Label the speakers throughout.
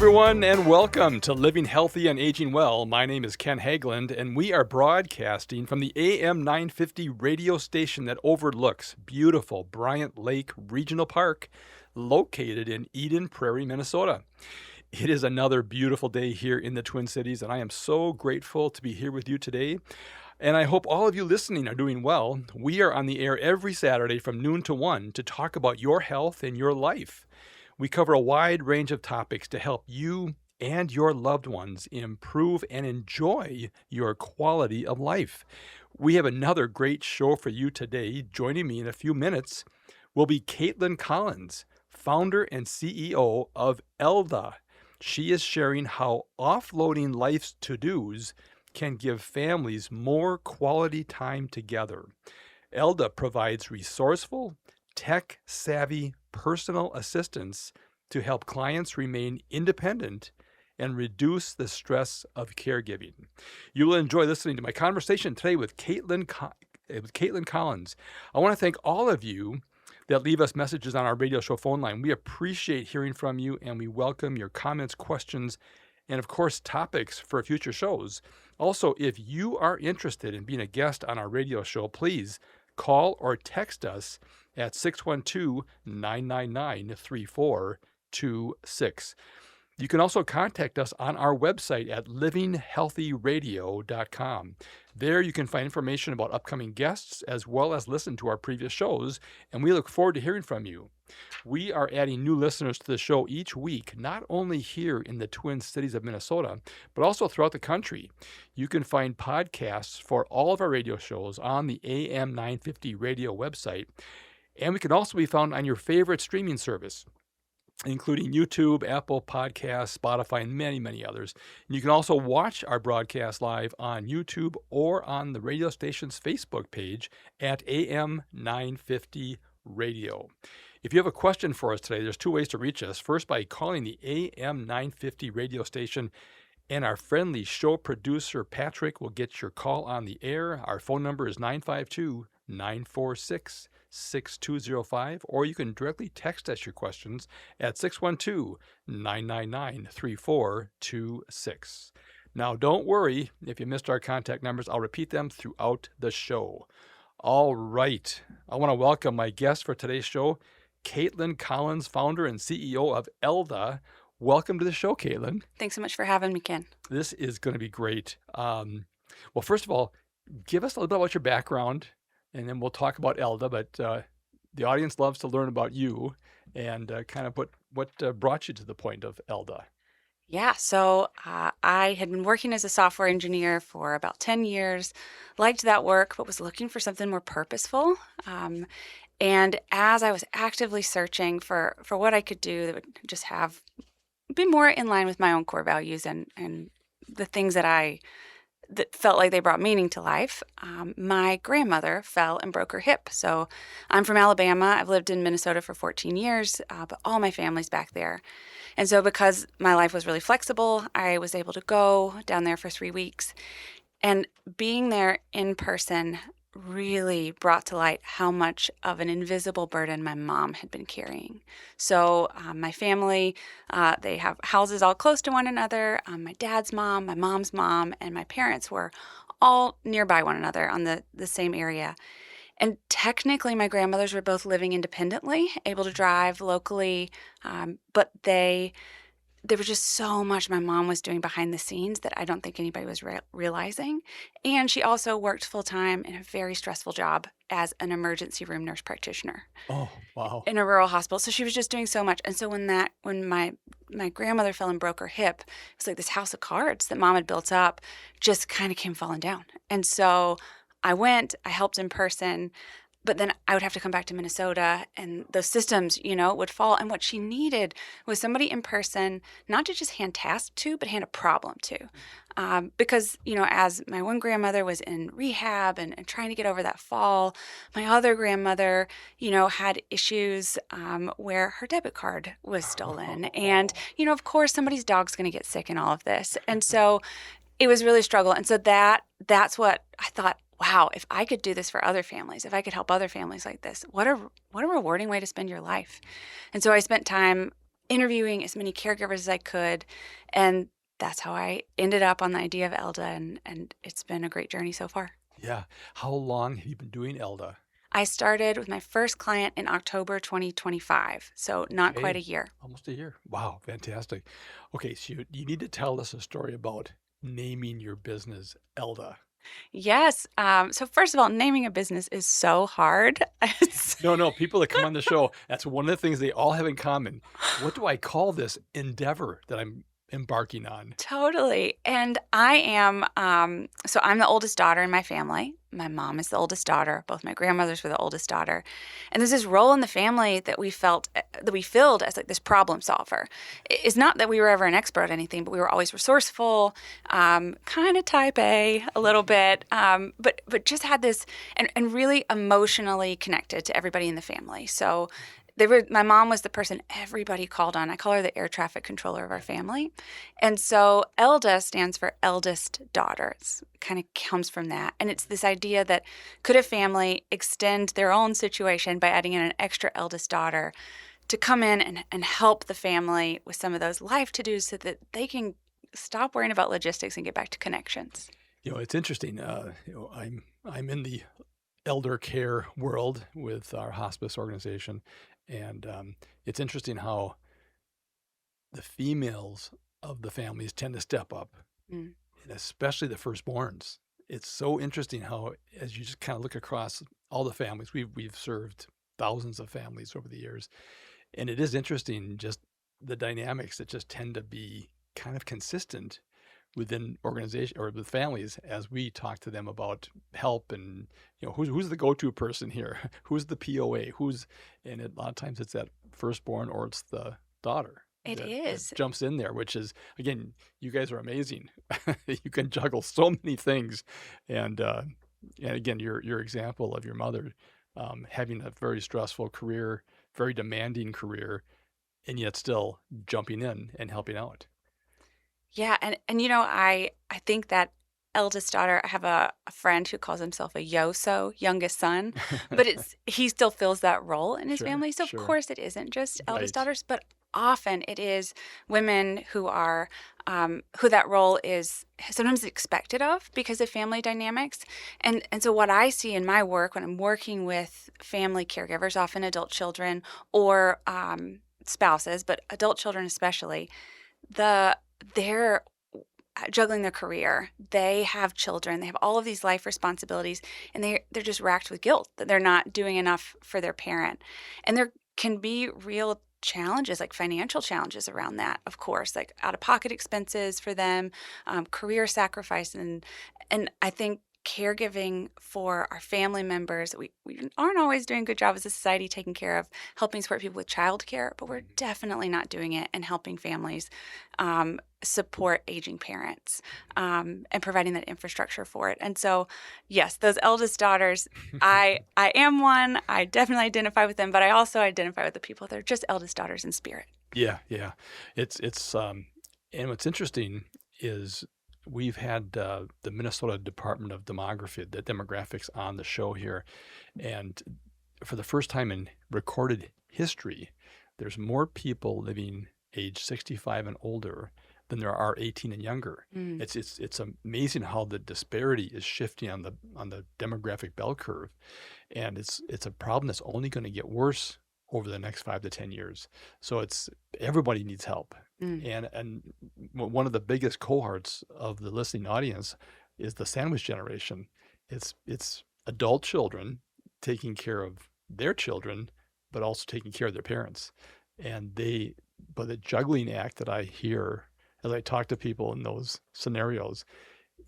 Speaker 1: everyone, and welcome to Living Healthy and Aging Well. My name is Ken Haglind, and we are broadcasting from the AM 950 radio station that overlooks beautiful Bryant Lake Regional Park, located in Eden Prairie, Minnesota. It is another beautiful day here in the Twin Cities, and I am so grateful to be here with you today. And I hope all of you listening are doing well. We are on the air every Saturday from noon to 1 to talk about your health and your life. We cover a wide range of topics to help you and your loved ones improve and enjoy your quality of life. We have another great show for you today. Joining me in a few minutes will be Caitlin Collins, founder and CEO of Elda. She is sharing how offloading life's to-dos can give families more quality time together. Elda provides resourceful, tech-savvy personal assistance to help clients remain independent and reduce the stress of caregiving. You will enjoy listening to my conversation today with Caitlin Collins. I want to thank all of you that leave us messages on our radio show phone line. We appreciate hearing from you, and we welcome your comments, questions, and of course, topics for future shows. Also, if you are interested in being a guest on our radio show, please call or text us at 612-999-3426. You can also contact us on our website at livinghealthyradio.com. There you can find information about upcoming guests as well as listen to our previous shows, and we look forward to hearing from you. We are adding new listeners to the show each week, not only here in the Twin Cities of Minnesota, but also throughout the country. You can find podcasts for all of our radio shows on the AM 950 radio website, and we can also be found on your favorite streaming service, including YouTube, Apple Podcasts, Spotify, and many, many others. And you can also watch our broadcast live on YouTube or on the radio station's Facebook page at AM 950 Radio. If you have a question for us today, there's two ways to reach us. First, by calling the AM 950 radio station, and our friendly show producer, Patrick, will get your call on the air. Our phone number is 952-946-6205, or you can directly text us your questions at 612-999-3426. Now, don't worry if you missed our contact numbers. I'll repeat them throughout the show. All right. I want to welcome my guest for today's show, Caitlin Collins, founder and CEO of Elda. Welcome to the show, Caitlin.
Speaker 2: Thanks so much for having me, Ken.
Speaker 1: This is going to be great. Well, first of all, give us a little bit about your background, and then we'll talk about Elda. But the audience loves to learn about you and kind of what brought you to the point of Elda.
Speaker 2: Yeah, so I had been working as a software engineer for about 10 years, liked that work, but was looking for something more purposeful. And as I was actively searching for what I could do that would just be more in line with my own core values and the things that felt like they brought meaning to life, my grandmother fell and broke her hip. So I'm from Alabama. I've lived in Minnesota for 14 years, but all my family's back there. And so because my life was really flexible, I was able to go down there for 3 weeks. And being there in person really brought to light how much of an invisible burden my mom had been carrying. So my family, they have houses all close to one another. My dad's mom, my mom's mom, and my parents were all nearby one another on the same area. And technically, my grandmothers were both living independently, able to drive locally, but there was just so much my mom was doing behind the scenes that I don't think anybody was realizing. And she also worked full-time in a very stressful job as an emergency room nurse practitioner.
Speaker 1: Oh, wow.
Speaker 2: In a rural hospital. So she was just doing so much. And so when my grandmother fell and broke her hip, it was like this house of cards that mom had built up just kind of came falling down. And so I helped in person, but then I would have to come back to Minnesota and those systems, would fall. And what she needed was somebody in person, not to just hand tasks to, but hand a problem to. Because, as my one grandmother was in rehab and trying to get over that fall, my other grandmother, had issues where her debit card was stolen. And, of course, somebody's dog's going to get sick in all of this. And so it was really a struggle. And so that's what I thought, wow, if I could do this for other families, if I could help other families like this, what a rewarding way to spend your life. And so I spent time interviewing as many caregivers as I could. And that's how I ended up on the idea of Elda, and it's been a great journey so far.
Speaker 1: Yeah. How long have you been doing Elda?
Speaker 2: I started with my first client in October 2025, so not quite a
Speaker 1: Okay.
Speaker 2: year.
Speaker 1: Almost a year. Wow. Fantastic. Okay. So you need to tell us a story about naming your business Elda.
Speaker 2: Yes. So first of all, naming a business is so hard. It's
Speaker 1: No, no. People that come on the show, that's one of the things they all have in common. What do I call this endeavor that I'm embarking on?
Speaker 2: totally. And I am, so I'm the oldest daughter in my family. My mom is the oldest daughter. Both my grandmothers were the oldest daughter. And there's this role in the family that we felt, that we filled as like this problem solver. It's not that we were ever an expert at anything, but we were always resourceful, kind of type A a little bit, but just had this, and really emotionally connected to everybody in the family. So my mom was the person everybody called on. I call her the air traffic controller of our family. And so ELDA stands for eldest daughter. It's kind of comes from that. And it's this idea that could a family extend their own situation by adding in an extra eldest daughter to come in and help the family with some of those life to-dos so that they can stop worrying about logistics and get back to connections.
Speaker 1: It's interesting. I'm in the elder care world with our hospice organization, and it's interesting how the females of the families tend to step up,
Speaker 2: Mm.
Speaker 1: and especially the firstborns. It's so interesting how, as you just kind of look across all the families, we've served thousands of families over the years, and it is interesting just the dynamics that just tend to be kind of consistent within organization or with families as we talk to them about help and who's the go-to person here, who's the POA, and a lot of times it's that firstborn or it's the daughter
Speaker 2: It
Speaker 1: that
Speaker 2: is.
Speaker 1: jumps in there, which is, again, you guys are amazing. You can juggle so many things, and again, your example of your mother having a very stressful career, very demanding career, and yet still jumping in and helping out.
Speaker 2: Yeah, and I think that eldest daughter, I have a friend who calls himself a Yoso, youngest son, but he still fills that role in his
Speaker 1: Sure,
Speaker 2: family. So of
Speaker 1: sure.
Speaker 2: course it isn't just eldest
Speaker 1: Right.
Speaker 2: daughters, but often it is women who are who that role is sometimes expected of because of family dynamics. And so what I see in my work when I'm working with family caregivers, often adult children or spouses, but adult children especially, they're juggling their career. They have children. They have all of these life responsibilities, and they're just racked with guilt that they're not doing enough for their parent. And there can be real challenges, like financial challenges around that, of course, like out of pocket expenses for them, career sacrifice, and I think caregiving for our family members. We aren't always doing a good job as a society taking care of helping support people with childcare, but we're definitely not doing it and helping families support aging parents and providing that infrastructure for it. And so, yes, those eldest daughters, I am one. I definitely identify with them, but I also identify with the people that are just eldest daughters in spirit.
Speaker 1: Yeah, yeah. It's and what's interesting is we've had the Minnesota Department of the demographics on the show here, and for the first time in recorded history, there's more people living age 65 and older than there are 18 and younger.
Speaker 2: Mm.
Speaker 1: It's amazing how the disparity is shifting on the demographic bell curve, and it's a problem that's only going to get worse over the next 5 to 10 years. So everybody needs help.
Speaker 2: Mm.
Speaker 1: And one of the biggest cohorts of the listening audience is the sandwich generation. It's adult children taking care of their children, but also taking care of their parents. But the juggling act that I hear as I talk to people in those scenarios,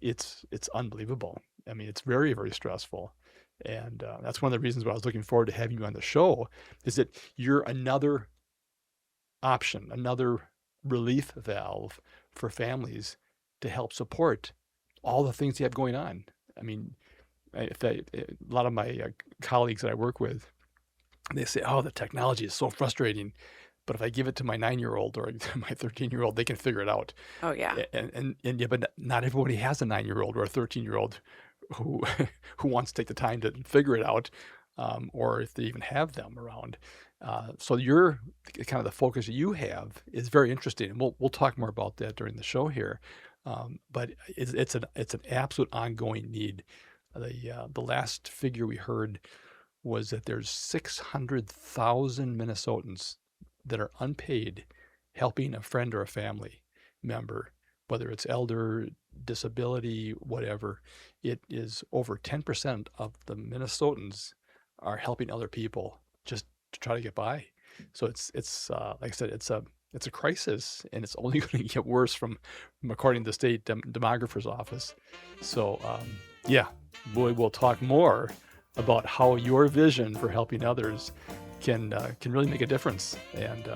Speaker 1: it's unbelievable. I mean, it's very, very stressful. And that's one of the reasons why I was looking forward to having you on the show, is that you're another option, another relief valve for families to help support all the things they have going on. I mean, a lot of my colleagues that I work with, they say, "Oh, the technology is so frustrating." But if I give it to my 9-year-old or my 13-year-old, they can figure it out.
Speaker 2: Oh yeah.
Speaker 1: And yeah, but not everybody has a 9-year-old or a 13-year-old who who wants to take the time to figure it out, or if they even have them around. So your kind of the focus you have is very interesting, and we'll talk more about that during the show here. But it's an absolute ongoing need. The last figure we heard was that there's 600,000 Minnesotans that are unpaid helping a friend or a family member, whether it's elder, disability, whatever. It is over 10% of the Minnesotans are helping other people just to try to get by. So it's like I said, it's a crisis, and it's only going to get worse from according to the state demographer's office. So yeah, boy, we'll talk more about how your vision for helping others can really make a difference, and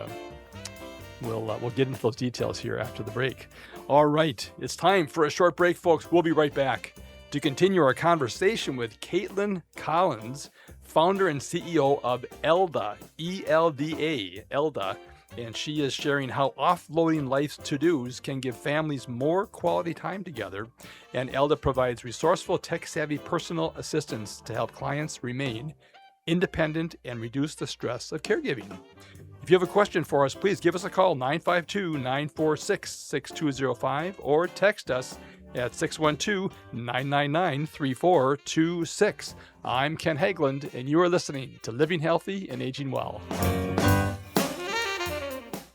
Speaker 1: we'll get into those details here after the break. All right, it's time for a short break, folks. We'll be right back to continue our conversation with Caitlin Collins, founder and CEO of Elda, E-L-D-A, Elda, and she is sharing how offloading life's to-dos can give families more quality time together. And Elda provides resourceful, tech-savvy personal assistance to help clients remain independent and reduce the stress of caregiving. If you have a question for us, please give us a call, 952-946-6205, or text us at 612-999-3426. I'm Ken Haglind, and you are listening to Living Healthy and Aging Well.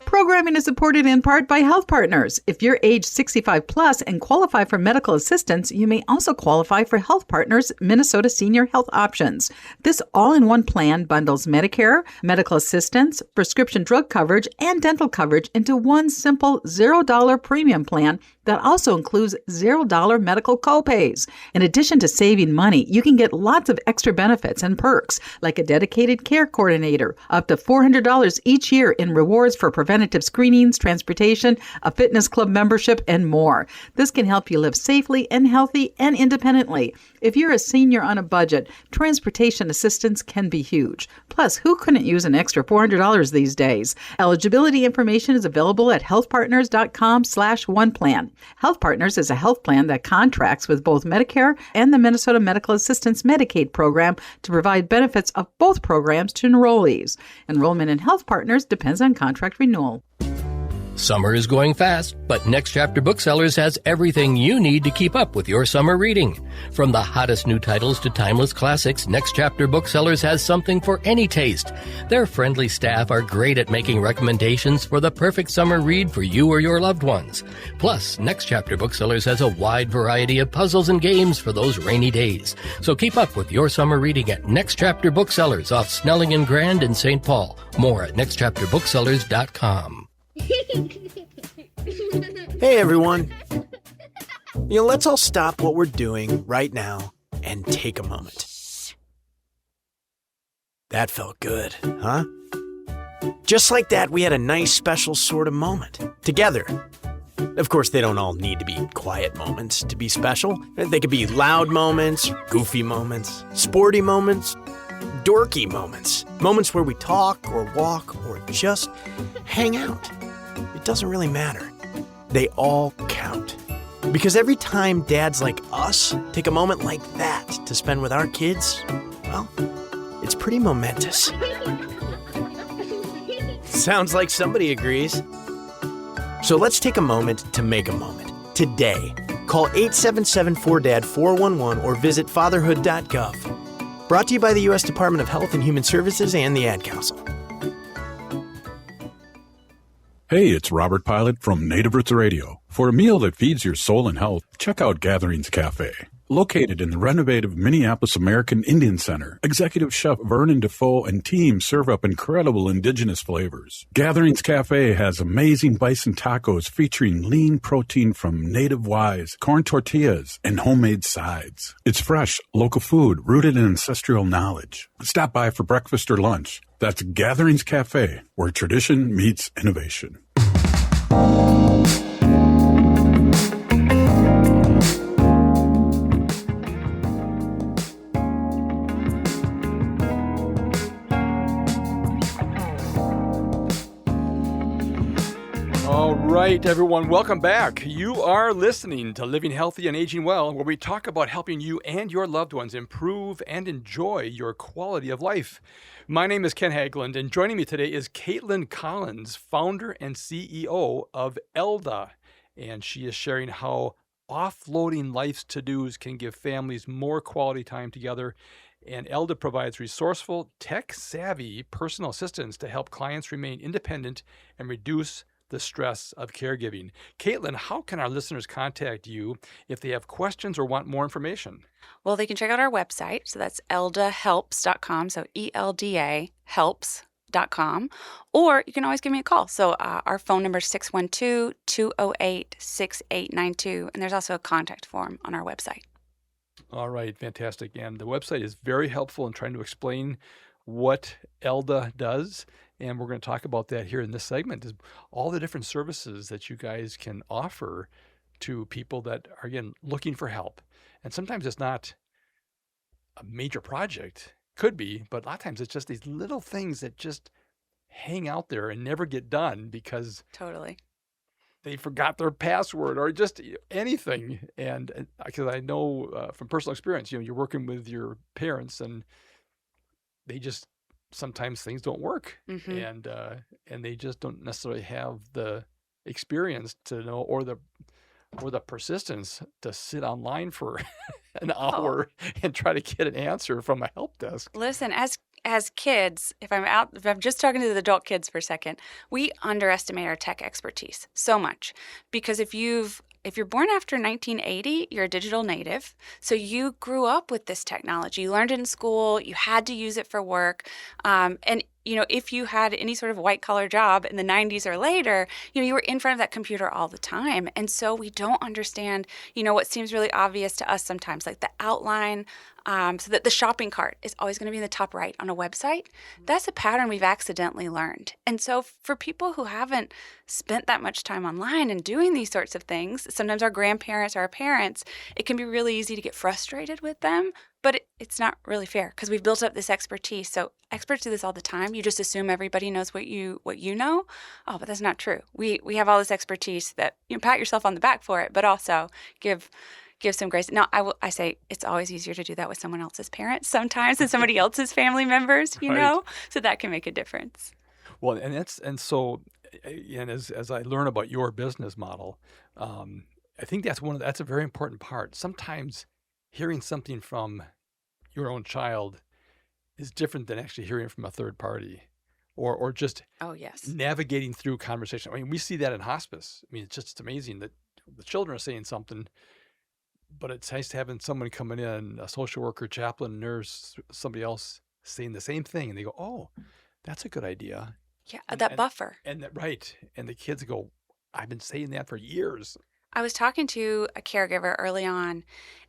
Speaker 3: Programming is supported in part by Health Partners. If you're age 65 plus and qualify for medical assistance, you may also qualify for Health Partners Minnesota Senior Health Options. This all-in-one plan bundles Medicare, medical assistance, prescription drug coverage, and dental coverage into one simple $0 premium plan that also includes $0 medical copays. In addition to saving money, you can get lots of extra benefits and perks, like a dedicated care coordinator, up to $400 each year in rewards for preventative screenings, transportation, a fitness club membership, and more. This can help you live safely and healthy and independently. If you're a senior on a budget, transportation assistance can be huge. Plus, who couldn't use an extra $400 these days? Eligibility information is available at healthpartners.com/oneplan. Health Partners is a health plan that contracts with both Medicare and the Minnesota Medical Assistance Medicaid program to provide benefits of both programs to enrollees. Enrollment in Health Partners depends on contract renewal.
Speaker 4: Summer is going fast, but Next Chapter Booksellers has everything you need to keep up with your summer reading. From the hottest new titles to timeless classics, Next Chapter Booksellers has something for any taste. Their friendly staff are great at making recommendations for the perfect summer read for you or your loved ones. Plus, Next Chapter Booksellers has a wide variety of puzzles and games for those rainy days. So keep up with your summer reading at Next Chapter Booksellers off Snelling and Grand in St. Paul. More at nextchapterbooksellers.com.
Speaker 5: Hey everyone. Let's all stop what we're doing right now and take a moment. That felt good, huh? Just like that, we had a nice special sort of moment together. Of course, they don't all need to be quiet moments to be special. They could be loud moments, goofy moments, sporty moments, dorky moments. Moments where we talk or walk or just hang out. It doesn't really matter. They all count. Because every time dads like us take a moment like that to spend with our kids, well, it's pretty momentous. Sounds like somebody agrees. So let's take a moment to make a moment. Today, call 877-4DAD-411 or visit fatherhood.gov. Brought to you by the U.S. Department of Health and Human Services and the Ad Council.
Speaker 6: Hey, it's Robert Pilot from Native Roots Radio. For a meal that feeds your soul and health, check out Gatherings Cafe. Located in the renovative Minneapolis American Indian Center, Executive Chef Vernon Defoe and team serve up incredible indigenous flavors. Gatherings Cafe has amazing bison tacos featuring lean protein from native wise, corn tortillas, and homemade sides. It's fresh, local food rooted in ancestral knowledge. Stop by for breakfast or lunch. That's Gatherings Cafe, where tradition meets innovation.
Speaker 1: right, everyone, welcome back. You are listening to Living Healthy and Aging Well, where we talk about helping you and your loved ones improve and enjoy your quality of life. My name is Ken Haglind, and joining me today is Caitlin Collins, founder and CEO of Elda. And she is sharing how offloading life's to-dos can give families more quality time together. And Elda provides resourceful, tech-savvy personal assistance to help clients remain independent and reduce the stress of caregiving. Caitlin, how can our listeners contact you if they have questions or want more information?
Speaker 2: Well, they can check out our website. So that's eldahelps.com. So ELDA helps.com. Or you can always give me a call. So our phone number is 612-208-6892. And there's also a contact form on our website.
Speaker 1: All right, fantastic. And the website is very helpful in trying to explain what Elda does. And we're going to talk about that here in this segment, is all the different services that you guys can offer to people that are, again, looking for help. And sometimes it's not a major project, could be, but a lot of times it's just these little things that just hang out there and never get done because
Speaker 2: Totally.
Speaker 1: they forgot their password or just anything. And because I know from personal experience, you're working with your parents and they just, sometimes things don't work, and they just don't necessarily have the experience to know or the persistence to sit online for an hour and try to get an answer from a help desk.
Speaker 2: Listen, as kids, if I'm just talking to the adult kids for a second, we underestimate our tech expertise so much because if you're born after 1980, you're a digital native. So you grew up with this technology. You learned it in school. You had to use it for work. And if you had any sort of white collar job in the 90s or later, you were in front of that computer all the time. And so we don't understand, what seems really obvious to us sometimes, like the outline, so that the shopping cart is always going to be in the top right on a website. That's a pattern we've accidentally learned. And so for people who haven't spent that much time online and doing these sorts of things, sometimes our grandparents or our parents, it can be really easy to get frustrated with them. But it's not really fair because we've built up this expertise. So experts do this all the time. You just assume everybody knows what you know. Oh, but that's not true. We have all this expertise that pat yourself on the back for it, but also give some grace. Now, I say it's always easier to do that with someone else's parents sometimes than somebody else's family members.
Speaker 1: Right.
Speaker 2: So that can make a difference.
Speaker 1: Well, and so as I learn about your business model, I think that's a very important part. Sometimes hearing something from your own child is different than actually hearing from a third party or just navigating through conversation. I mean, we see that in hospice. I mean, it's amazing that the children are saying something, but it's nice to having someone coming in, a social worker, chaplain, nurse, somebody else saying the same thing. And they go, oh, that's a good idea.
Speaker 2: Yeah, that buffer.
Speaker 1: Right. And the kids go, I've been saying that for years.
Speaker 2: I was talking to a caregiver early on,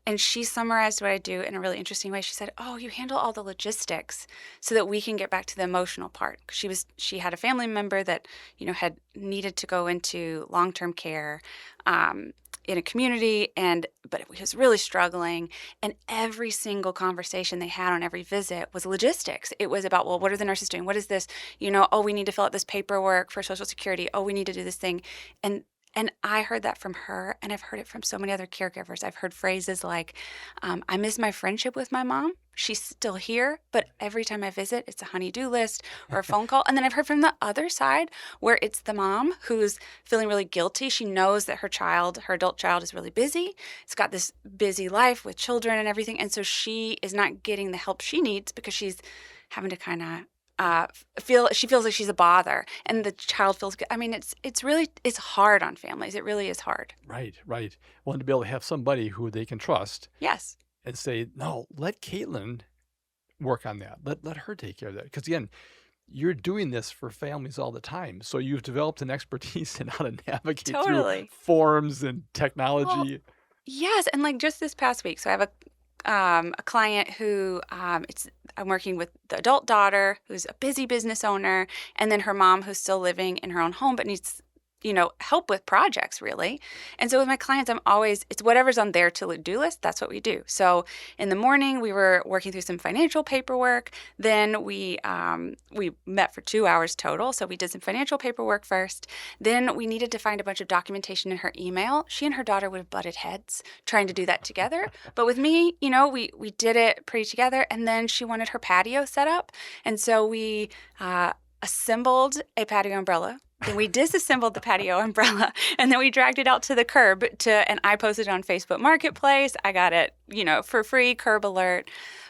Speaker 2: and she summarized what I do in a really interesting way. She said, "Oh, you handle all the logistics so that we can get back to the emotional part." She had a family member that had needed to go into long-term care in a community, but he was really struggling. And every single conversation they had on every visit was logistics. It was about, well, what are the nurses doing? What is this? Oh, we need to fill out this paperwork for Social Security. Oh, we need to do this thing, and I heard that from her, and I've heard it from so many other caregivers. I've heard phrases like, I miss my friendship with my mom. She's still here, but every time I visit, it's a honey-do list or a phone call. And then I've heard from the other side where it's the mom who's feeling really guilty. She knows that her adult child is really busy. It's got this busy life with children and everything. And so she is not getting the help she needs because she's having to kind of she feels like she's a bother, and the child feels good. I mean, it's hard on families. It really is hard.
Speaker 1: Right. Well, to be able to have somebody who they can trust.
Speaker 2: Yes.
Speaker 1: And say, no, let Caitlin work on that. Let her take care of that. Because again, you're doing this for families all the time. So you've developed an expertise in how to navigate through forms and technology.
Speaker 2: Well, yes. And like just this past week, so I have a client who I'm working with the adult daughter who's a busy business owner, and then her mom who's still living in her own home but needs help with projects really. And so with my clients, it's whatever's on their to-do list, that's what we do. So in the morning, we were working through some financial paperwork. Then we met for 2 hours total. So we did some financial paperwork first. Then we needed to find a bunch of documentation in her email. She and her daughter would have butted heads trying to do that together. But with me, we did it pretty together. And then she wanted her patio set up. And so we assembled a patio umbrella. Then we disassembled the patio umbrella, and then we dragged it out to the curb and I posted it on Facebook Marketplace. I got it, for free, curb alert.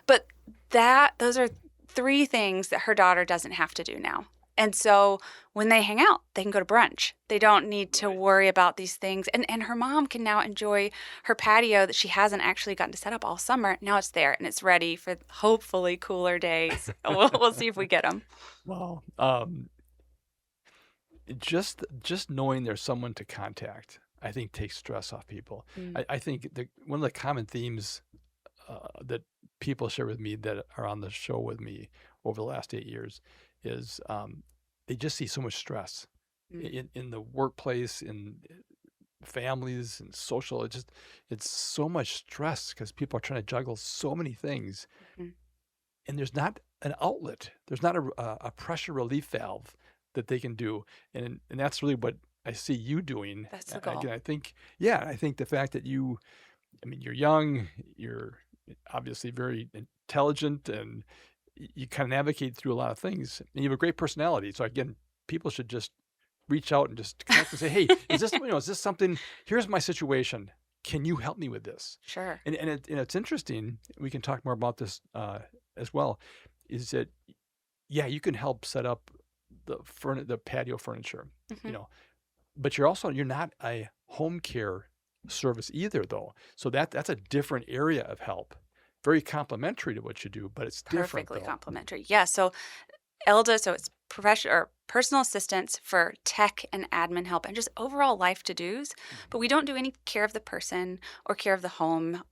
Speaker 2: But those are 3 things that her daughter doesn't have to do now. And so when they hang out, they can go to brunch. They don't need to worry about these things. And her mom can now enjoy her patio that she hasn't actually gotten to set up all summer. Now it's there and it's ready for hopefully cooler days. We'll see if we get them.
Speaker 1: Wow. Just knowing there's someone to contact, I think takes stress off people. I think one of the common themes that people share with me that are on the show with me over the last 8 years is they just see so much stress in the workplace, in families, and social. It's so much stress because people are trying to juggle so many things, and there's not an outlet. There's not a pressure relief valve that they can do, and that's really what I see you doing.
Speaker 2: That's the goal.
Speaker 1: Again, I think the fact that you're young, you're obviously very intelligent, and you kind of navigate through a lot of things, and you have a great personality. So again, people should just reach out and just connect and say, hey, is this something, here's my situation. Can you help me with this?
Speaker 2: Sure.
Speaker 1: And it's interesting, we can talk more about this as well, is that, you can help set up the patio furniture, but you're not a home care service either, though. So that's a different area of help. Very complementary to what you do, but it's different.
Speaker 2: Perfectly complementary. Yeah. So Elda, it's professional or personal assistance for tech and admin help and just overall life to-dos. But we don't do any care of the person or care of the home.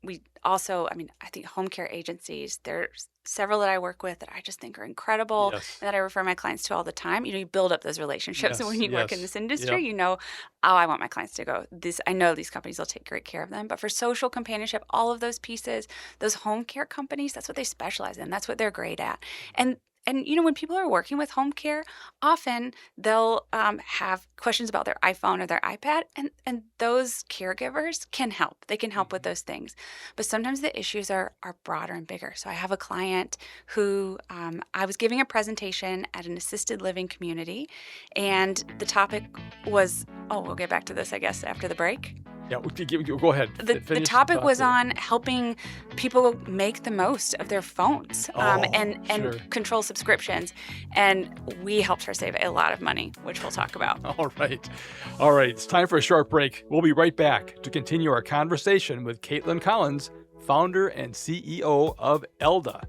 Speaker 2: We also, I think home care agencies, there's several that I work with that I just think are incredible, and that I refer my clients to all the time. You build up those relationships. And when you work in this industry, I want my clients to go, I know these companies will take great care of them. But for social companionship, all of those pieces, those home care companies, that's what they specialize in. That's what they're great at. And when people are working with home care, often they'll have questions about their iPhone or their iPad, and those caregivers can help. They can help with those things. But sometimes the issues are broader and bigger. So I have a client who I was giving a presentation at an assisted living community, and the topic was, we'll get back to this, I guess, after the break.
Speaker 1: Yeah, go ahead.
Speaker 2: The topic was on helping people make the most of their phones and control subscriptions. And we helped her save a lot of money, which we'll talk about.
Speaker 1: All right. It's time for a short break. We'll be right back to continue our conversation with Caitlin Collins, founder and CEO of Elda.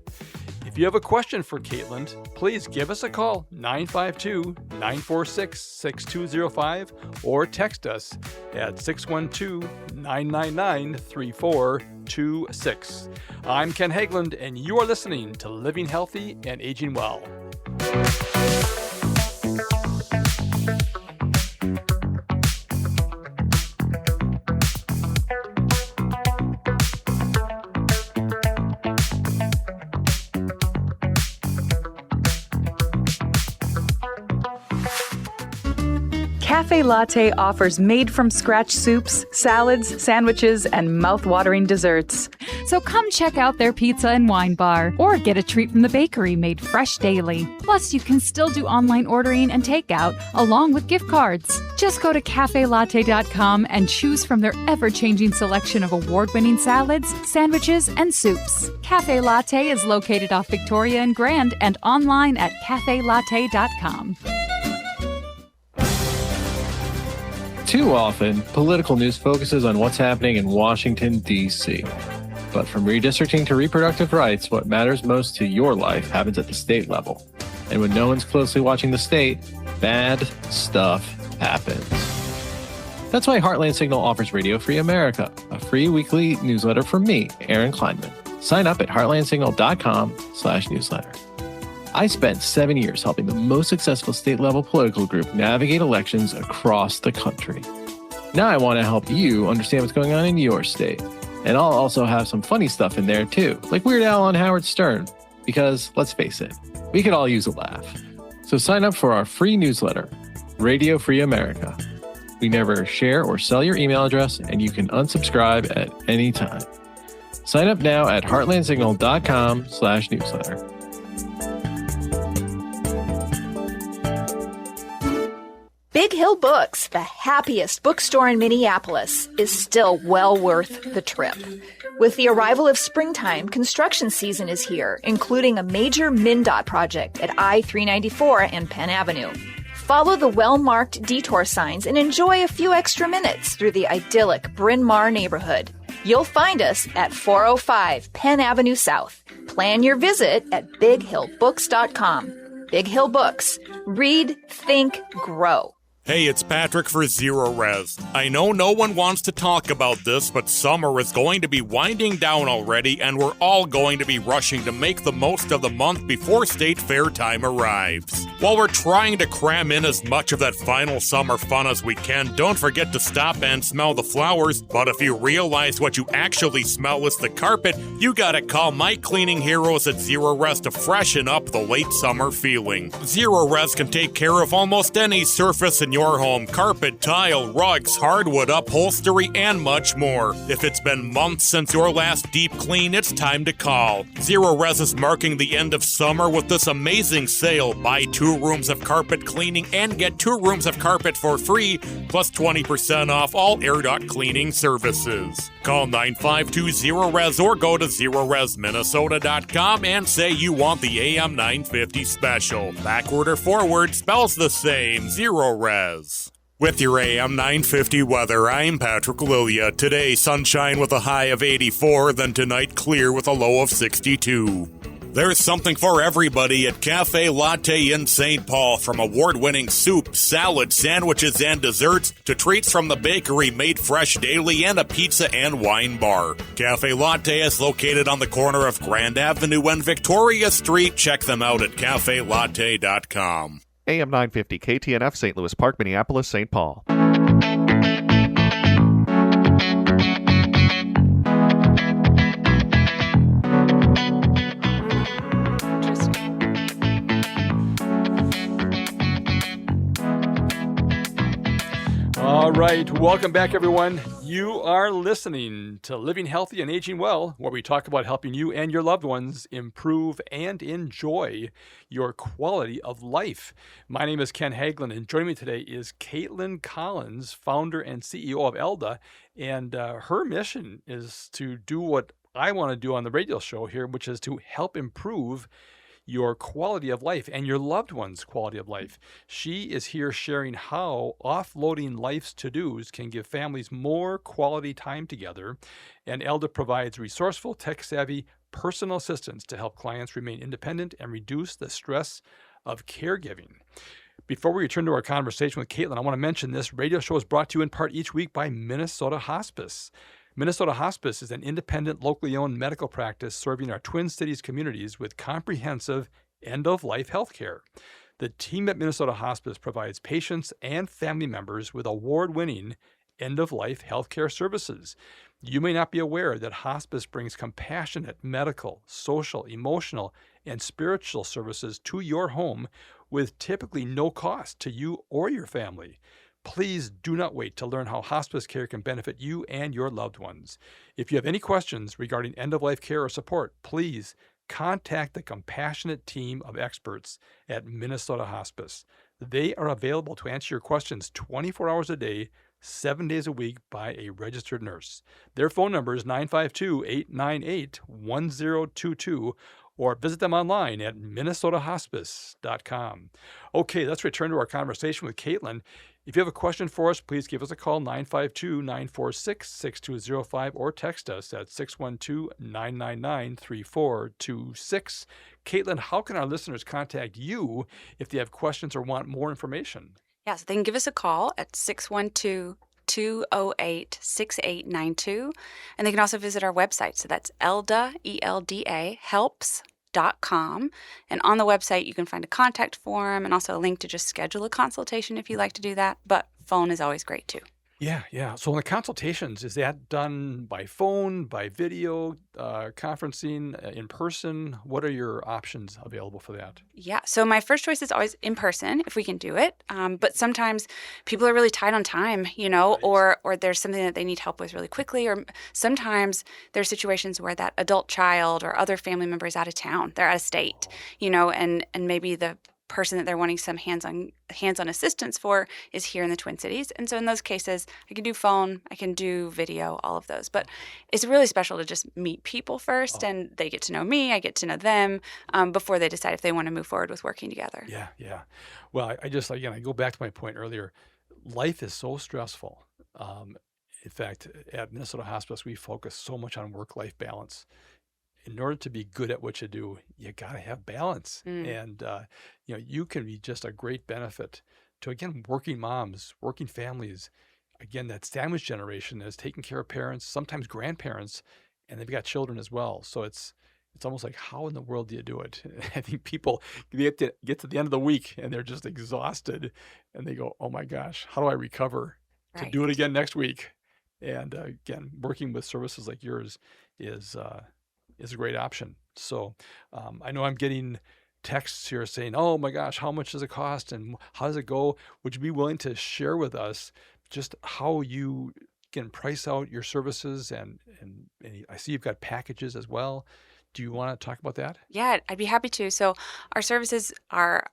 Speaker 1: If you have a question for Caitlin, please give us a call, 952-946-6205, or text us at 612-999-3426. I'm Ken Haglind, and you are listening to Living Healthy and Aging Well.
Speaker 3: Cafe Latte offers made-from-scratch soups, salads, sandwiches, and mouth-watering desserts.
Speaker 7: So come check out their pizza and wine bar, or get a treat from the bakery made fresh daily. Plus, you can still do online ordering and takeout, along with gift cards. Just go to cafelatte.com and choose from their ever-changing selection of award-winning salads, sandwiches, and soups. Cafe Latte is located off Victoria and Grand and online at cafelatte.com.
Speaker 8: Too often, political news focuses on what's happening in Washington, D.C. But from redistricting to reproductive rights, what matters most to your life happens at the state level. And when no one's closely watching the state, bad stuff happens. That's why Heartland Signal offers Radio Free America, a free weekly newsletter from me, Aaron Kleinman. Sign up at heartlandsignal.com/newsletter. I spent 7 years helping the most successful state-level political group navigate elections across the country. Now I want to help you understand what's going on in your state. And I'll also have some funny stuff in there too, like Weird Al on Howard Stern. Because, let's face it, we could all use a laugh. So sign up for our free newsletter, Radio Free America. We never share or sell your email address, and you can unsubscribe at any time. Sign up now at heartlandsignal.com/newsletter.
Speaker 9: Big Hill Books, the happiest bookstore in Minneapolis, is still well worth the trip. With the arrival of springtime, construction season is here, including a major MnDOT project at I-394 and Penn Avenue. Follow the well-marked detour signs and enjoy a few extra minutes through the idyllic Bryn Mawr neighborhood. You'll find us at 405 Penn Avenue South. Plan your visit at bighillbooks.com. Big Hill Books. Read, think, grow.
Speaker 10: Hey, it's Patrick for Zero Res. I know no one wants to talk about this, but summer is going to be winding down already, and we're all going to be rushing to make the most of the month before State Fair time arrives. While we're trying to cram in as much of that final summer fun as we can, don't forget to stop and smell the flowers. But if you realize what you actually smell is the carpet, you gotta call my cleaning heroes at Zero Res to freshen up the late summer feeling. Zero Res can take care of almost any surface in your home: carpet, tile, rugs, hardwood, upholstery, and much more. If it's been months since your last deep clean, it's time to call. Zero Res is marking the end of summer with this amazing sale. Buy 2 rooms of carpet cleaning and get 2 rooms of carpet for free, plus 20% off all AirDot cleaning services. Call 952-0RES or go to ZeroResMinnesota.com and say you want the AM 950 special. Backward or forward spells the same. Zero Res. With your AM 950 weather, I'm Patrick Lilia. Today, sunshine with a high of 84, then tonight clear with a low of 62. There's something for everybody at Cafe Latte in St. Paul, from award-winning soup, salad, sandwiches, and desserts to treats from the bakery made fresh daily and a pizza and wine bar. Cafe Latte is located on the corner of Grand Avenue and Victoria Street. Check them out at cafelatte.com.
Speaker 11: AM 950 KTNF, St. Louis Park, Minneapolis, St. Paul.
Speaker 1: All right, welcome back, everyone. You are listening to Living Healthy and Aging Well, where we talk about helping you and your loved ones improve and enjoy your quality of life. My name is Ken Haglind, and joining me today is Caitlin Collins, founder and CEO of Elda, and her mission is to do what I want to do on the radio show here, which is to help improve your quality of life and your loved one's quality of life. She is here sharing how offloading life's to-dos can give families more quality time together. And Elda provides resourceful, tech-savvy personal assistance to help clients remain independent and reduce the stress of caregiving. Before we return to our conversation with Caitlin, I want to mention this radio show is brought to you in part each week by Minnesota Hospice. Minnesota Hospice is an independent, locally owned medical practice serving our Twin Cities communities with comprehensive end-of-life health care. The team at Minnesota Hospice provides patients and family members with award-winning end-of-life health care services. You may not be aware that hospice brings compassionate medical, social, emotional, and spiritual services to your home with typically no cost to you or your family. Please do not wait to learn how hospice care can benefit you and your loved ones. If you have any questions regarding end-of-life care or support, please contact the compassionate team of experts at Minnesota Hospice. They are available to answer your questions 24 hours a day, 7 days a week by a registered nurse. Their phone number is 952-898-1022, or visit them online at minnesotahospice.com. Okay, let's return to our conversation with Caitlin. If you have a question for us, please give us a call, 952-946-6205, or text us at 612-999-3426. Caitlin, how can our listeners contact you if they have questions or want more information?
Speaker 2: Yes, they can give us a call at 612-208-6892, and they can also visit our website. So that's Elda, ELDA, helps resourceful.com. And on the website, you can find a contact form and also a link to just schedule a consultation if you'd like to do that. But phone is always great too.
Speaker 1: Yeah, yeah. So in the consultations, is that done by phone, by video, conferencing, in person? What are your options available for that?
Speaker 2: Yeah. So my first choice is always in person if we can do it. But sometimes people are really tight on time, or there's something that they need help with really quickly. Or sometimes there's situations where that adult child or other family member is out of town. They're out of state, and maybe the person that they're wanting some hands-on assistance for is here in the Twin Cities. And so in those cases, I can do phone, I can do video, all of those. But it's really special to just meet people first, and they get to know me, I get to know them before they decide if they want to move forward with working together.
Speaker 1: Yeah, yeah. Well, I just, again, I go back to my point earlier. Life is so stressful. In fact, at Minnesota Hospice, we focus so much on work-life balance. In order to be good at what you do, you got to have balance. And, you can be just a great benefit to, again, working moms, working families. Again, that sandwich generation is taking care of parents, sometimes grandparents, and they've got children as well. So it's almost like, how in the world do you do it? I think people get to the end of the week and they're just exhausted and they go, oh my gosh, how do I recover to do it again next week? And again, working with services like yours is a great option. So I know I'm getting texts here saying, oh my gosh, how much does it cost and how does it go? Would you be willing to share with us just how you can price out your services? And I see you've got packages as well. Do you want to talk about that?
Speaker 2: Yeah, I'd be happy to. So our services are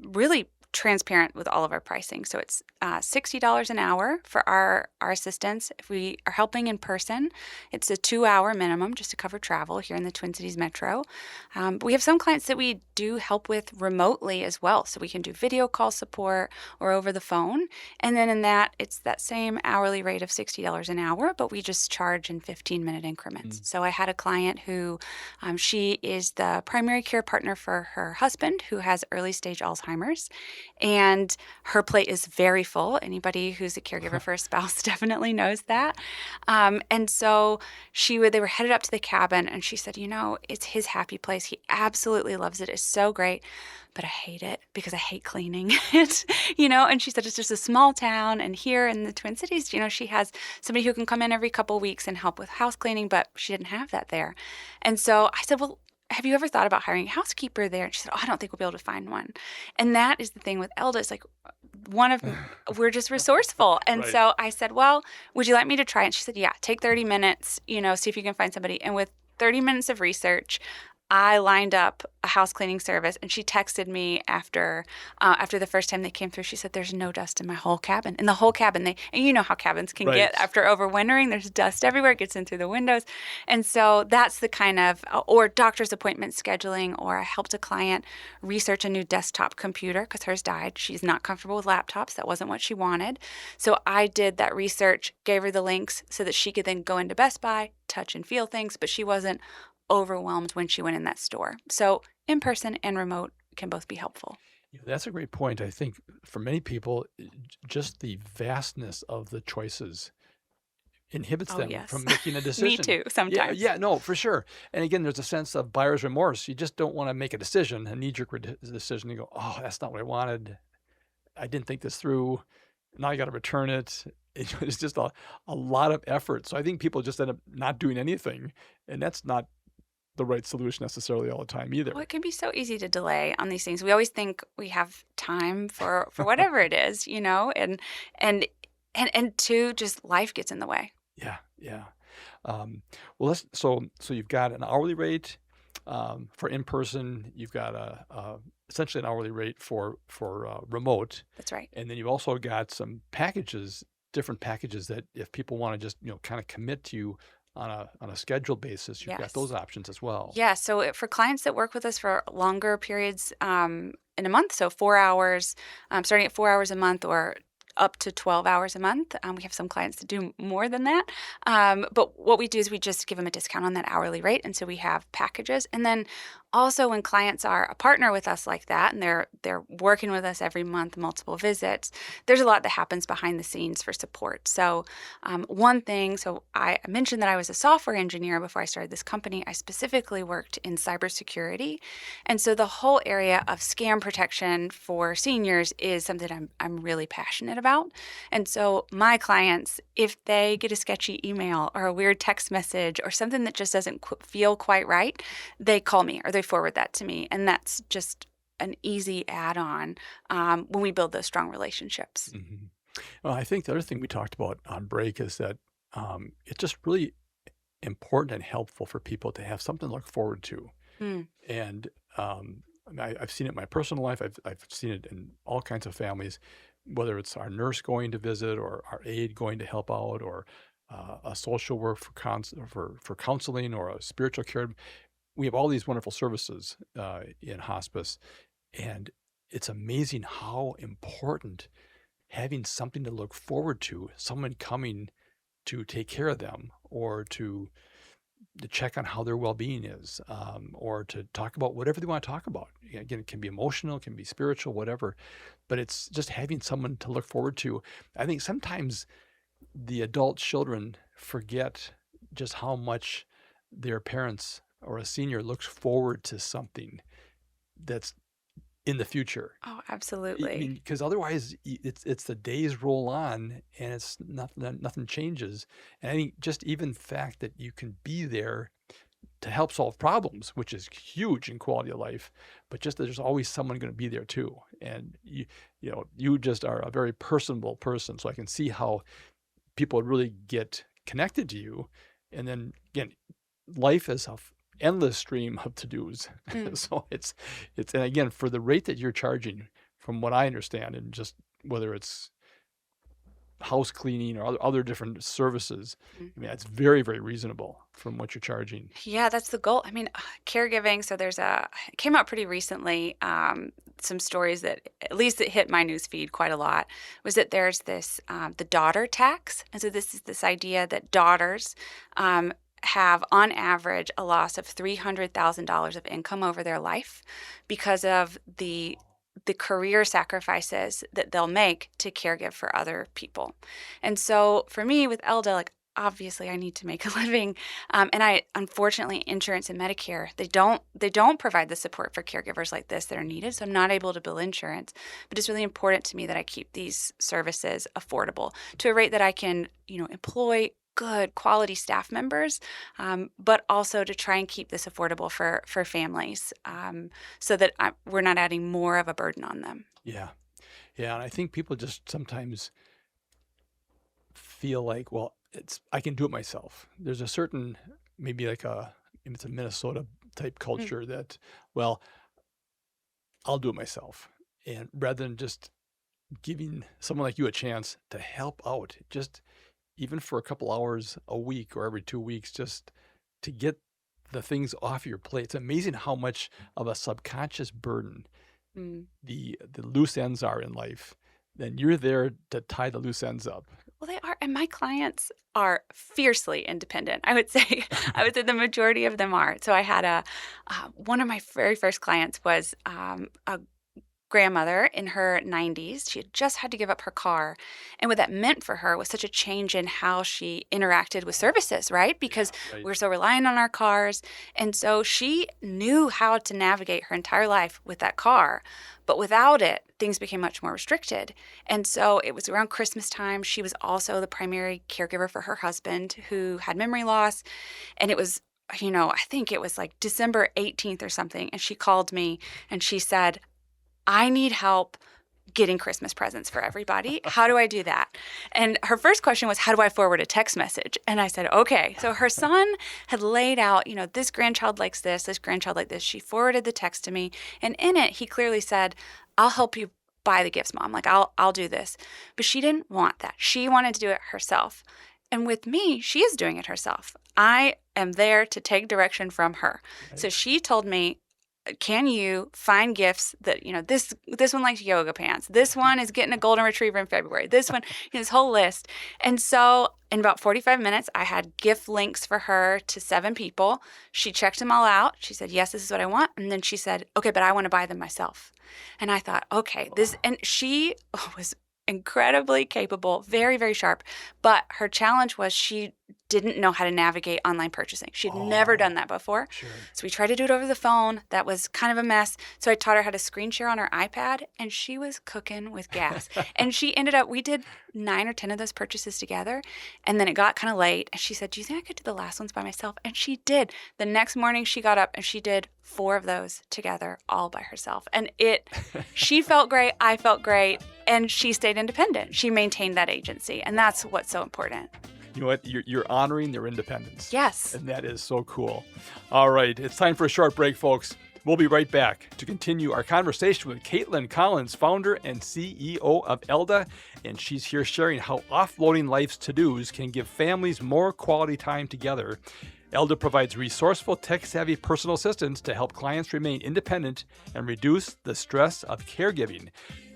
Speaker 2: really transparent with all of our pricing. So it's $60 an hour for our assistants. If we are helping in person, it's a 2-hour minimum just to cover travel here in the Twin Cities Metro. But we have some clients that we do help with remotely as well. So we can do video call support or over the phone. And then in that, it's that same hourly rate of $60 an hour, but we just charge in 15-minute increments. So I had a client who she is the primary care partner for her husband who has early stage Alzheimer's. And her plate is very full. Anybody who's a caregiver for a spouse definitely knows that. And so they were headed up to the cabin, and she said, it's his happy place. He absolutely loves it. It's so great. But I hate it because I hate cleaning it, and she said it's just a small town. And here in the Twin Cities, she has somebody who can come in every couple of weeks and help with house cleaning, but she didn't have that there. And so I said, well, have you ever thought about hiring a housekeeper there? And she said, I don't think we'll be able to find one. And that is the thing with Elda. It's like we're just resourceful. And so I said, well, would you like me to try it? And she said, yeah, take 30 minutes, see if you can find somebody. And with 30 minutes of research, I lined up a house cleaning service, and she texted me after the first time they came through. She said, there's no dust in my whole cabin. In the whole cabin, and you know how cabins can get after overwintering. There's dust everywhere. It gets in through the windows. And so that's the kind of, or doctor's appointment scheduling, or I helped a client research a new desktop computer because hers died. She's not comfortable with laptops. That wasn't what she wanted. So I did that research, gave her the links so that she could then go into Best Buy, touch and feel things, but she wasn't overwhelmed when she went in that store. So in person and remote can both be helpful.
Speaker 1: That's a great point. I think for many people, just the vastness of the choices inhibits them from making a decision.
Speaker 2: Me too, sometimes.
Speaker 1: Yeah, no, for sure. And again, there's a sense of buyer's remorse. You just don't want to make a decision, a knee-jerk decision. You go, oh, that's not what I wanted. I didn't think this through. Now I got to return it. It's just a lot of effort. So I think people just end up not doing anything, and that's not the right solution necessarily all the time either.
Speaker 2: Well, it can be so easy to delay on these things. We always think we have time for whatever it is, and two, just life gets in the way.
Speaker 1: Yeah. Well, so you've got an hourly rate for in person. You've got essentially an hourly rate for remote.
Speaker 2: That's right.
Speaker 1: And then you've also got some packages, different packages that if people want to just kind of commit to you on a scheduled basis, you've got those options as well.
Speaker 2: Yeah. So for clients that work with us for longer periods in a month, so 4 hours, starting at 4 hours a month, or up to 12 hours a month. We have some clients that do more than that. But what we do is we just give them a discount on that hourly rate. And so we have packages. And then also when clients are a partner with us like that, and they're working with us every month, multiple visits, there's a lot that happens behind the scenes for support. So one thing, so I mentioned that I was a software engineer before I started this company. I specifically worked in cybersecurity. And so the whole area of scam protection for seniors is something I'm really passionate about. And so my clients, if they get a sketchy email or a weird text message or something that just doesn't feel quite right, they call me or they forward that to me. And that's just an easy add-on when we build those strong relationships.
Speaker 1: Mm-hmm. Well, I think the other thing we talked about on break is that it's just really important and helpful for people to have something to look forward to. And I've seen it in my personal life. I've seen it in all kinds of families, whether it's our nurse going to visit or our aide going to help out or a social work for counseling or a spiritual care. We have all these wonderful services in hospice, and it's amazing how important having something to look forward to, someone coming to take care of them or to check on how their well-being is, or to talk about whatever they want to talk about. Again, it can be emotional, it can be spiritual, whatever, but it's just having someone to look forward to. I think sometimes the adult children forget just how much their parents or a senior looks forward to something that's in the future.
Speaker 2: Oh, absolutely.
Speaker 1: Because otherwise, it's the days roll on and it's nothing changes. And I think just even the fact that you can be there to help solve problems, which is huge in quality of life, but just that there's always someone going to be there too. And you just are a very personable person, so I can see how people really get connected to you. And then again, life is a endless stream of to-dos. So it's and again, for the rate that you're charging, from what I understand, and just whether it's house cleaning or other different services, I mean, it's very, very reasonable from what you're charging.
Speaker 2: Yeah, that's the goal. I mean, caregiving. So it came out pretty recently. Some stories that at least it hit my news feed quite a lot was that there's this the daughter tax, and so this is this idea that daughters have on average a loss of $300,000 of income over their life because of the career sacrifices that they'll make to caregive for other people. And so for me with Elda, like obviously I need to make a living. And I, unfortunately, insurance and Medicare, they don't provide the support for caregivers like this that are needed. So I'm not able to bill insurance, but it's really important to me that I keep these services affordable to a rate that I can, employ good quality staff members, but also to try and keep this affordable for families so that we're not adding more of a burden on them.
Speaker 1: Yeah. And I think people just sometimes feel like, well, I can do it myself. There's a certain, maybe it's a Minnesota type culture that, well, I'll do it myself. And rather than just giving someone like you a chance to help out, just even for a couple hours a week or every 2 weeks, just to get the things off your plate. It's amazing how much of a subconscious burden the loose ends are in life. Then you're there to tie the loose ends up.
Speaker 2: Well, they are. And my clients are fiercely independent. I would say the majority of them are. So I had one of my very first clients was a grandmother in her 90s. She had just had to give up her car. And what that meant for her was such a change in how she interacted with services, right? Because we're so reliant on our cars. And so she knew how to navigate her entire life with that car. But without it, things became much more restricted. And so it was around Christmas time. She was also the primary caregiver for her husband who had memory loss. And it was, I think it was like December 18th or something. And she called me and she said, I need help getting Christmas presents for everybody. How do I do that? And her first question was, how do I forward a text message? And I said, okay. So her son had laid out, this grandchild likes this grandchild like this. She forwarded the text to me. And in it, he clearly said, I'll help you buy the gifts, Mom. Like, I'll do this. But she didn't want that. She wanted to do it herself. And with me, she is doing it herself. I am there to take direction from her. Right. So she told me, can you find gifts that, this one likes yoga pants. This one is getting a golden retriever in February. This one, this whole list. And so in about 45 minutes, I had gift links for her to 7 people. She checked them all out. She said, yes, this is what I want. And then she said, okay, but I want to buy them myself. And I thought, okay, and she was incredibly capable, very, very sharp. But her challenge was she didn't know how to navigate online purchasing. She'd never done that before.
Speaker 1: Sure.
Speaker 2: So we tried to do it over the phone. That was kind of a mess. So I taught her how to screen share on her iPad, and she was cooking with gas. And she ended up, we did 9 or 10 of those purchases together. And then it got kind of late. And she said, do you think I could do the last ones by myself? And she did. The next morning she got up and she did 4 of those together all by herself. And she felt great. I felt great. And she stayed independent. She maintained that agency. And that's what's so important.
Speaker 1: You know what? You're honoring their independence.
Speaker 2: Yes.
Speaker 1: And that is so cool. All right. It's time for a short break, folks. We'll be right back to continue our conversation with Caitlin Collins, founder and CEO of Elda. And she's here sharing how offloading life's to-dos can give families more quality time together. Elda provides resourceful, tech-savvy personal assistants to help clients remain independent and reduce the stress of caregiving.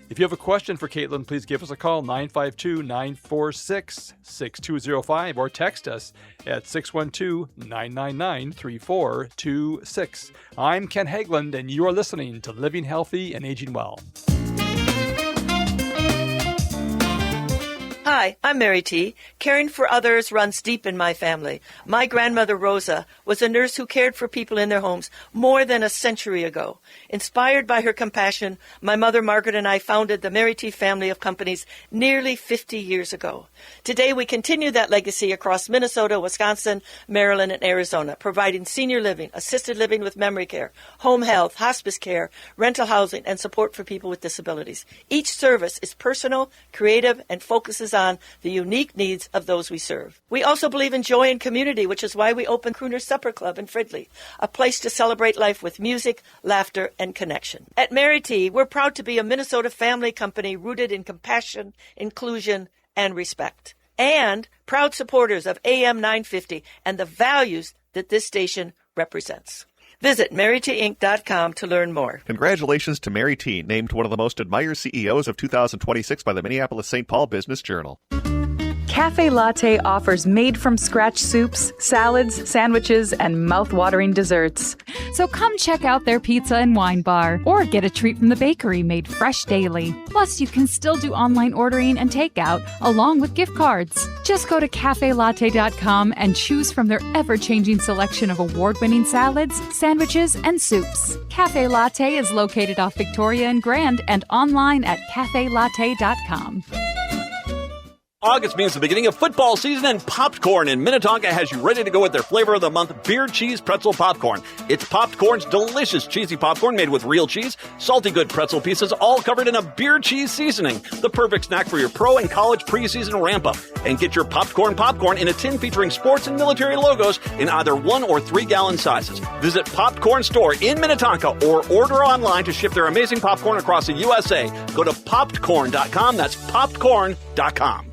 Speaker 1: If you have a question for Caitlin, please give us a call, 952-946-6205, or text us at 612-999-3426. I'm Ken Haglind, and you are listening to Living Healthy and Aging Well.
Speaker 12: Hi, I'm Mary T. Caring for others runs deep in my family. My grandmother, Rosa, was a nurse who cared for people in their homes more than a century ago. Inspired by her compassion, my mother, Margaret, and I founded the Mary T. family of companies nearly 50 years ago. Today, we continue that legacy across Minnesota, Wisconsin, Maryland, and Arizona, providing senior living, assisted living with memory care, home health, hospice care, rental housing, and support for people with disabilities. Each service is personal, creative, and focuses on the unique needs of those we serve. We also believe in joy and community, which is why we opened Crooner Supper Club in Fridley, a place to celebrate life with music, laughter, and connection. At Mary T., we're proud to be a Minnesota family company rooted in compassion, inclusion, and respect. And proud supporters of AM 950 and the values that this station represents. Visit MaryTinc.com to learn more.
Speaker 11: Congratulations to Mary T., named one of the most admired CEOs of 2026 by the Minneapolis-St. Paul Business Journal.
Speaker 13: Cafe Latte offers made-from-scratch soups, salads, sandwiches, and mouth-watering desserts.
Speaker 7: So come check out their pizza and wine bar, or get a treat from the bakery made fresh daily. Plus, you can still do online ordering and takeout, along with gift cards. Just go to cafelatte.com and choose from their ever-changing selection of award-winning salads, sandwiches, and soups. Cafe Latte is located off Victoria and Grand and online at cafelatte.com.
Speaker 14: August means the beginning of football season, and Popcorn in Minnetonka has you ready to go with their flavor of the month, beer cheese pretzel popcorn. It's Popcorn's delicious cheesy popcorn made with real cheese, salty good pretzel pieces, all covered in a beer cheese seasoning. The perfect snack for your pro and college preseason ramp-up. And get your popcorn in a tin featuring sports and military logos in either 1 or 3 gallon sizes. Visit Popcorn Store in Minnetonka or order online to ship their amazing popcorn across the USA. Go to popcorn.com. That's popcorn.com.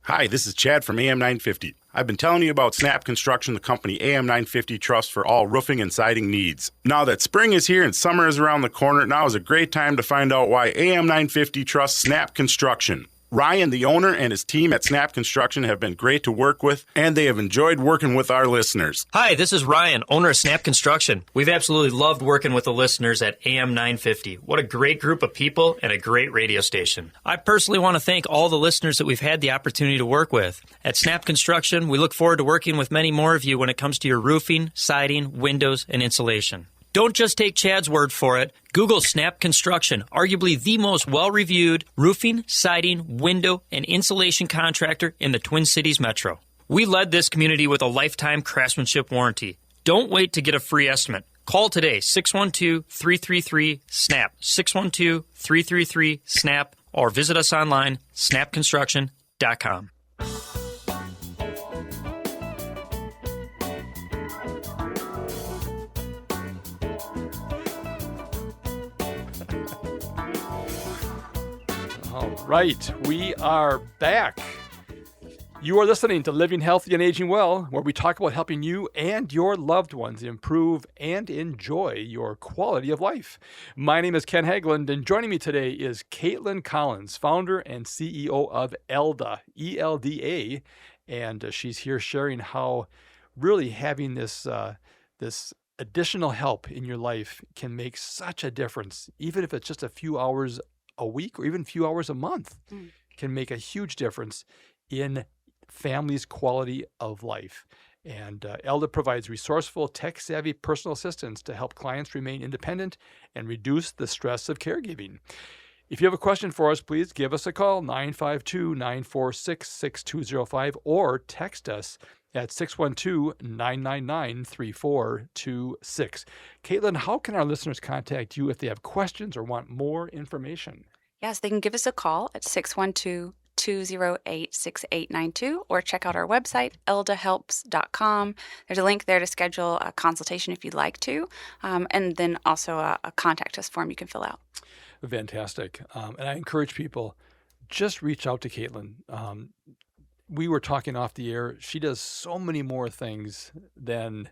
Speaker 15: Hi, this is Chad from AM 950. I've been telling you about Snap Construction, the company AM 950 trusts for all roofing and siding needs. Now that spring is here and summer is around the corner, now is a great time to find out why AM 950 trusts Snap Construction. Ryan, the owner, and his team at Snap Construction have been great to work with, and they have enjoyed working with our listeners.
Speaker 16: Hi, this is Ryan, owner of Snap Construction. We've absolutely loved working with the listeners at AM 950. What a great group of people and a great radio station. I personally want to thank all the listeners that we've had the opportunity to work with. At Snap Construction, we look forward to working with many more of you when it comes to your roofing, siding, windows, and insulation. Don't just take Chad's word for it. Google Snap Construction, arguably the most well-reviewed roofing, siding, window, and insulation contractor in the Twin Cities metro. We led this community with a lifetime craftsmanship warranty. Don't wait to get a free estimate. Call today, 612-333-SNAP, 612-333-SNAP, or visit us online, snapconstruction.com.
Speaker 1: All right, we are back. You are listening to Living Healthy and Aging Well, where we talk about helping you and your loved ones improve and enjoy your quality of life. My name is Ken Haglind, and joining me today is Caitlin Collins, founder and CEO of Elda, ELDA, and she's here sharing how really having this additional help in your life can make such a difference, even if it's just a few hours a week or even a few hours a month, can make a huge difference in families' quality of life. And Elda provides resourceful, tech-savvy personal assistance to help clients remain independent and reduce the stress of caregiving. If you have a question for us, please give us a call, 952-946-6205, or text us at 612-999-3426. Caitlin, how can our listeners contact you if they have questions or want more information?
Speaker 2: Yes, they can give us a call at 612-208-6892 or check out our website, eldahelps.com. There's a link there to schedule a consultation if you'd like to, and then also a contact us form you can fill out.
Speaker 1: Fantastic. And I encourage people, just reach out to Caitlin. We were talking off the air. She does so many more things than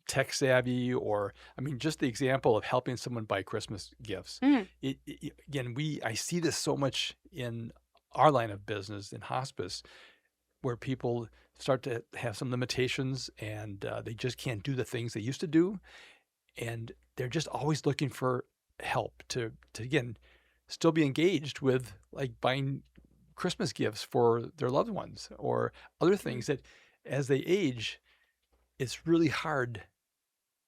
Speaker 1: tech savvy, or just the example of helping someone buy Christmas gifts. Again, I see this so much in our line of business in hospice, where people start to have some limitations and they just can't do the things they used to do, and they're just always looking for help to again still be engaged with, like, buying Christmas gifts for their loved ones or other things that as they age, it's really hard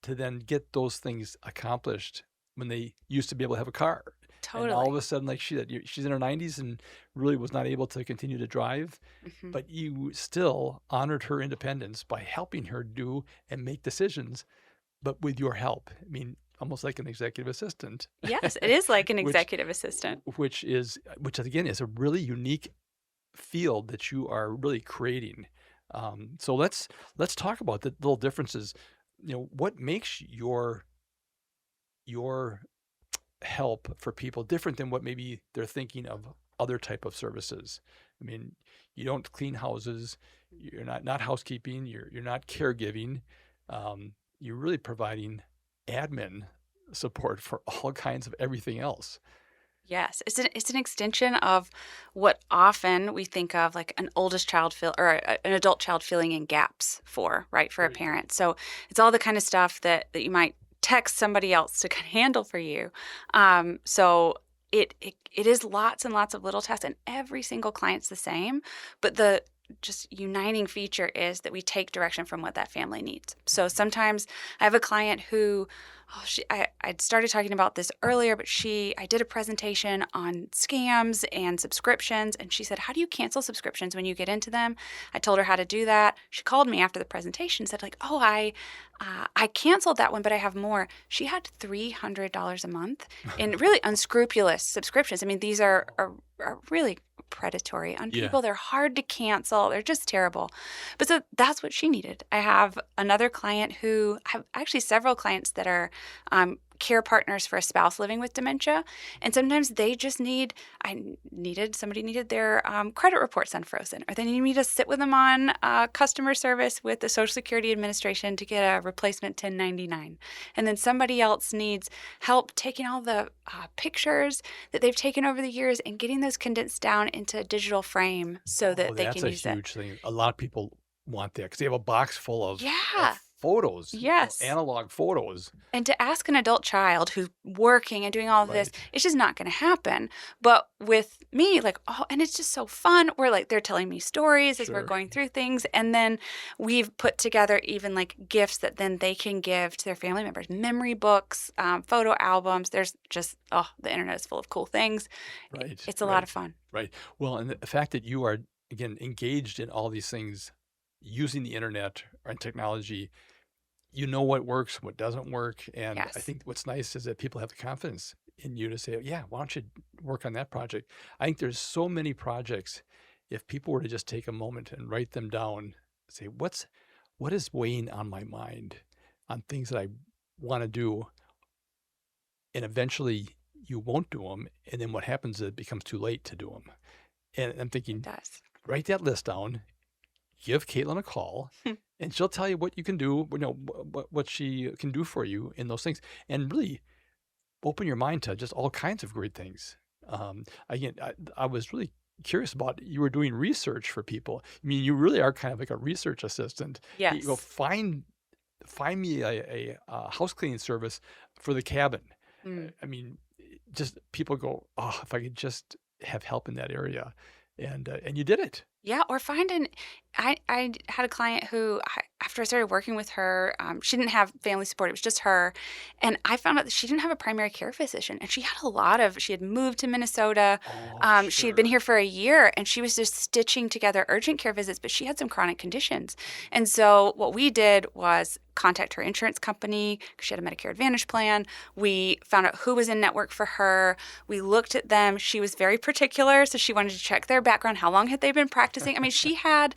Speaker 1: to then get those things accomplished when they used to be able to have a car.
Speaker 2: Totally.
Speaker 1: And all of a sudden, like she's in her 90s and really was not able to continue to drive, but you still honored her independence by helping her do and make decisions, but with your help. Almost like an executive assistant.
Speaker 2: Yes, it is like an executive assistant.
Speaker 1: Which again is a really unique field that you are really creating. So let's talk about the little differences. What makes your help for people different than what maybe they're thinking of other type of services? You don't clean houses, you're not housekeeping, you're not caregiving. You're really providing admin support for all kinds of everything else.
Speaker 2: Yes, it's an extension of what often we think of like an oldest child an adult child filling in gaps for a parent. So it's all the kind of stuff that you might text somebody else to kind of handle for you. So it is lots and lots of little tasks, and every single client's the same, but the just uniting feature is that we take direction from what that family needs. So sometimes I have a client who, I started talking about this earlier, but I did a presentation on scams and subscriptions, and she said, how do you cancel subscriptions when you get into them? I told her how to do that. She called me after the presentation and said, I canceled that one, but I have more. She had $300 a month in really unscrupulous subscriptions. These are really predatory on people. They're hard to cancel. They're just terrible. But so that's what she needed. I have another client who I have actually several clients that are care partners for a spouse living with dementia. And sometimes they just somebody needed their credit reports unfrozen, or they need me to sit with them on customer service with the Social Security Administration to get a replacement 1099. And then somebody else needs help taking all the pictures that they've taken over the years and getting those condensed down into a digital frame so that they can use it.
Speaker 1: That's a huge thing. A lot of people want that because they have a box full of photos, analog photos.
Speaker 2: And to ask an adult child who's working and doing all of this, it's just not going to happen. But with me, and it's just so fun. We're they're telling me stories as we're going through things. And then we've put together even gifts that then they can give to their family members, memory books, photo albums. There's just, the internet is full of cool things. It's a lot of fun.
Speaker 1: Right. Well, and the fact that you are, again, engaged in all these things using the internet and technology, you know what works, what doesn't work. And I think what's nice is that people have the confidence in you to say, why don't you work on that project? I think there's so many projects, if people were to just take a moment and write them down, say, what is weighing on my mind on things that I want to do? And eventually you won't do them. And then what happens is it becomes too late to do them. And I'm thinking, write that list down, give Caitlin a call, and she'll tell you what you can do, what she can do for you in those things. And really open your mind to just all kinds of great things. Again, I was really curious about, you were doing research for people. I mean, you really are kind of like a research assistant.
Speaker 2: Yes.
Speaker 1: You go find me a house cleaning service for the cabin. I mean, just people go, oh, if I could just have help in that area. And you did it.
Speaker 2: Yeah, or I had a client who, after I started working with her, she didn't have family support. It was just her. And I found out that she didn't have a primary care physician. And she had moved to Minnesota. She had been here for a year, and she was just stitching together urgent care visits, but she had some chronic conditions. And so what we did was contact her insurance company, because she had a Medicare Advantage plan. We found out who was in network for her. We looked at them. She was very particular, so she wanted to check their background. How long had they been practicing? I mean, she had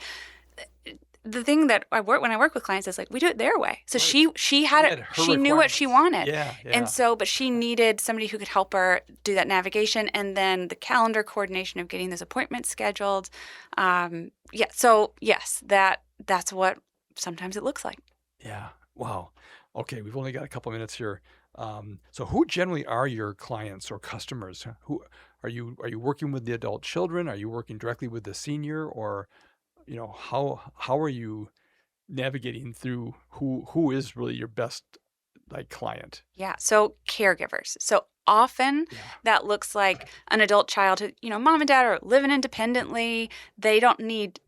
Speaker 2: the thing that when I work with clients is like, we do it their way. So she knew what she wanted.
Speaker 1: Yeah.
Speaker 2: And so, but she needed somebody who could help her do that navigation, and then the calendar coordination of getting those appointments scheduled. So yes, that's what sometimes it looks like.
Speaker 1: Yeah. Wow. Okay. We've only got a couple minutes here. So who generally are your clients or customers? Who are you working with the adult children? Are you working directly with the senior, or, how are you navigating through who is really your best client?
Speaker 2: Yeah. So caregivers. So often that looks like an adult child who, mom and dad are living independently. They don't need,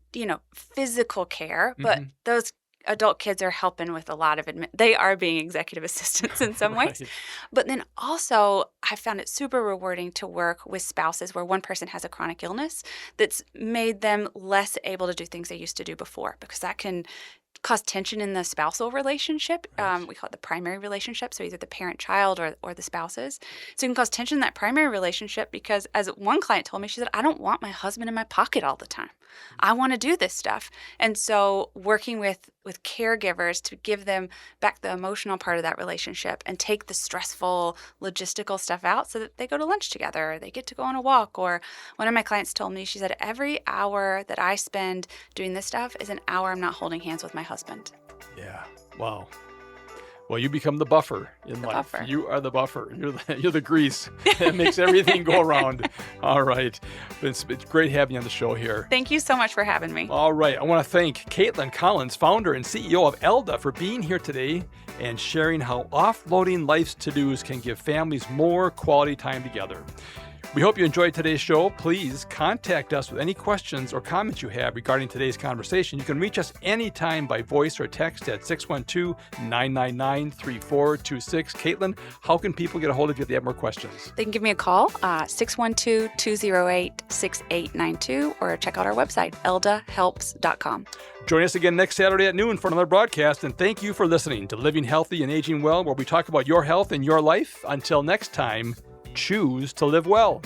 Speaker 2: physical care, but those adult kids are helping with a lot of they are being executive assistants in some ways. But then also I found it super rewarding to work with spouses where one person has a chronic illness that's made them less able to do things they used to do before, because that can cause tension in the spousal relationship. We call it the primary relationship, so either the parent-child or the spouses. So it can cause tension in that primary relationship because, as one client told me, she said, I don't want my husband in my pocket all the time. I want to do this stuff. And so working with caregivers to give them back the emotional part of that relationship and take the stressful logistical stuff out so that they go to lunch together, or they get to go on a walk. Or one of my clients told me, she said, every hour that I spend doing this stuff is an hour I'm not holding hands with my husband.
Speaker 1: Yeah. Wow. Well, you become the buffer in life.
Speaker 2: Buffer.
Speaker 1: You are the buffer. You're the grease that makes everything go around. All right. It's great having you on the show here.
Speaker 2: Thank you so much for having me.
Speaker 1: All right. I want to thank Caitlin Collins, founder and CEO of Elda, for being here today and sharing how offloading life's to-dos can give families more quality time together. We hope you enjoyed today's show. Please contact us with any questions or comments you have regarding today's conversation. You can reach us anytime by voice or text at 612-999-3426. Caitlin, how can people get a hold of you if they have more questions?
Speaker 2: They can give me a call, 612-208-6892, or check out our website, eldahelps.com.
Speaker 1: Join us again next Saturday at noon for another broadcast, and thank you for listening to Living Healthy and Aging Well, where we talk about your health and your life. Until next time, choose to live well.